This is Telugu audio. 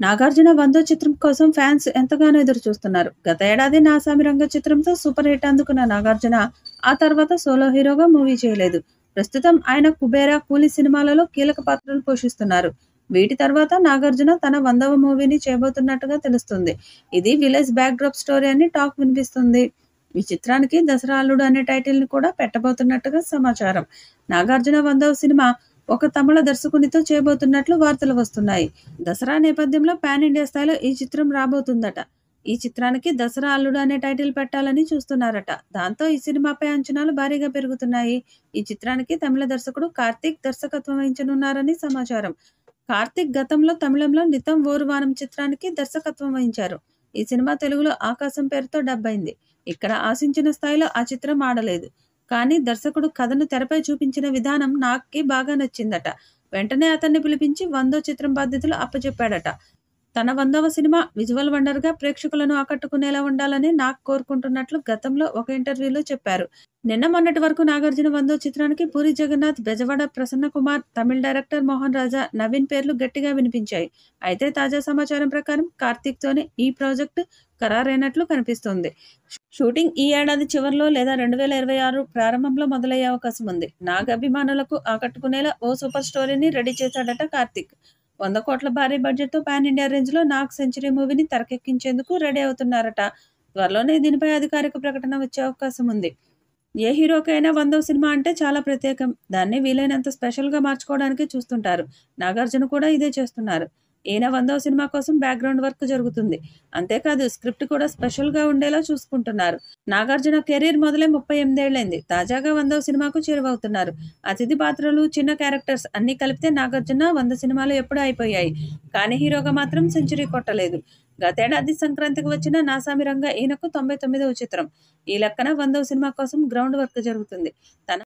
నాగార్జున 'వందో' చిత్రం కోసం ఫ్యాన్స్ ఎంతగానో ఎదురుచూస్తున్నారు. గత ఏడాది 'నాసామి రంగ' చిత్రంతో సూపర్ హిట్ అందుకున్న నాగార్జున ఆ తర్వాత సోలో హీరోగా మూవీ చేయలేదు. ప్రస్తుతం ఆయన 'కుబేర', 'కూలీ' సినిమాలలో కీలక పాత్రలు పోషిస్తున్నారు. వీటి తర్వాత నాగార్జున తన 100వ మూవీని చేయబోతున్నట్టుగా తెలుస్తుంది. ఇది విలేజ్ బ్యాక్ డ్రాప్ స్టోరీ అని టాక్ వినిపిస్తుంది. ఈ చిత్రానికి 'దసరా అల్లుడు' అనే టైటిల్ ని కూడా పెట్టబోతున్నట్టుగా సమాచారం. నాగార్జున 100వ సినిమా ఒక తమిళ దర్శకునితో చేయబోతున్నట్లు వార్తలు వస్తున్నాయి. దసరా నేపథ్యంలో పాన్ ఇండియా స్థాయిలో ఈ చిత్రం రాబోతుందట. ఈ చిత్రానికి 'దసరా అల్లుడు' అనే టైటిల్ పెట్టాలని చూస్తున్నారట. దాంతో ఈ సినిమాపై అంచనాలు భారీగా పెరుగుతున్నాయి. ఈ చిత్రానికి తమిళ దర్శకుడు కార్తీక్ దర్శకత్వం వహించనున్నారని సమాచారం. కార్తీక్ గతంలో తమిళంలో 'నితం ఓరు వానం' చిత్రానికి దర్శకత్వం వహించారు. ఈ సినిమా తెలుగులో 'ఆకాశం' పేరుతో డబ్ అయింది. ఇక్కడ ఆశించిన స్థాయిలో ఆ చిత్రం ఆడలేదు. కానీ దర్శకుడు కథను తెరపై చూపించిన విధానం నాగ్‌కి బాగా నచ్చిందట. వెంటనే అతన్ని పిలిపించి 100 చిత్రం బాధ్యతలు అప్పచెప్పాడట. తన 100వ సినిమా విజువల్ వండర్‌గా ప్రేక్షకులను ఆకట్టుకునేలా ఉండాలని నాగ్ కోరుకుంటున్నట్లు గతంలో ఒక ఇంటర్వ్యూలో చెప్పారు. నిన్న మొన్నటి వరకు నాగార్జున 100 చిత్రానికి పూరి జగన్నాథ్, బెజవాడ ప్రసన్నకుమార్, తమిళ డైరెక్టర్ మోహన్ రాజా, నవీన్ పేర్లు గట్టిగా వినిపించాయి. అయితే తాజా సమాచారం ప్రకారం కార్తీక్‌తోనే ఈ ప్రాజెక్ట్ ఖరారైనట్లు కనిపిస్తోంది. షూటింగ్ ఈ ఏడాది చివర్లో లేదా 2026 ప్రారంభంలో మొదలయ్యే అవకాశం ఉంది. నాగ్ అభిమానులకు ఆకట్టుకునేలా ఓ సూపర్ స్టోరీని రెడీ చేశాడట కార్తీక్. 100 కోట్ల భారీ బడ్జెట్‌తో పాన్ ఇండియా రేంజ్‌లో నాగ్ సెంచరీ మూవీని తెరకెక్కించేందుకు రెడీ అవుతున్నారట. త్వరలోనే దీనిపై అధికారిక ప్రకటన వచ్చే అవకాశం ఉంది. ఏ హీరోకైనా 100వ సినిమా అంటే చాలా ప్రత్యేకం. దాన్ని వీలైనంత స్పెషల్‌గా మార్చుకోవడానికే చూస్తుంటారు. నాగార్జున కూడా ఇదే చేస్తున్నారు. ఈయన 100వ సినిమా కోసం బ్యాక్‌గ్రౌండ్ వర్క్ జరుగుతుంది. అంతేకాదు స్క్రిప్ట్ కూడా స్పెషల్‌గా ఉండేలా చూసుకుంటున్నారు. నాగార్జున కెరీర్ మొదలై 38 ఏళ్లైంది. తాజాగా 100వ సినిమాకు చేరువవుతున్నారు. అతిథి పాత్రలు, చిన్న క్యారెక్టర్స్ అన్నీ కలిపితే నాగార్జున 100 సినిమాలు ఎప్పుడో అయిపోయాయి. కానీ హీరోగా మాత్రం సెంచరీ కొట్టలేదు. గతేడాది సంక్రాంతికి వచ్చిన 'నాసామి రంగ' ఈయనకు 99వ చిత్రం. ఈ లెక్కన 100వ సినిమా కోసం గ్రౌండ్ వర్క్ జరుగుతుంది. తన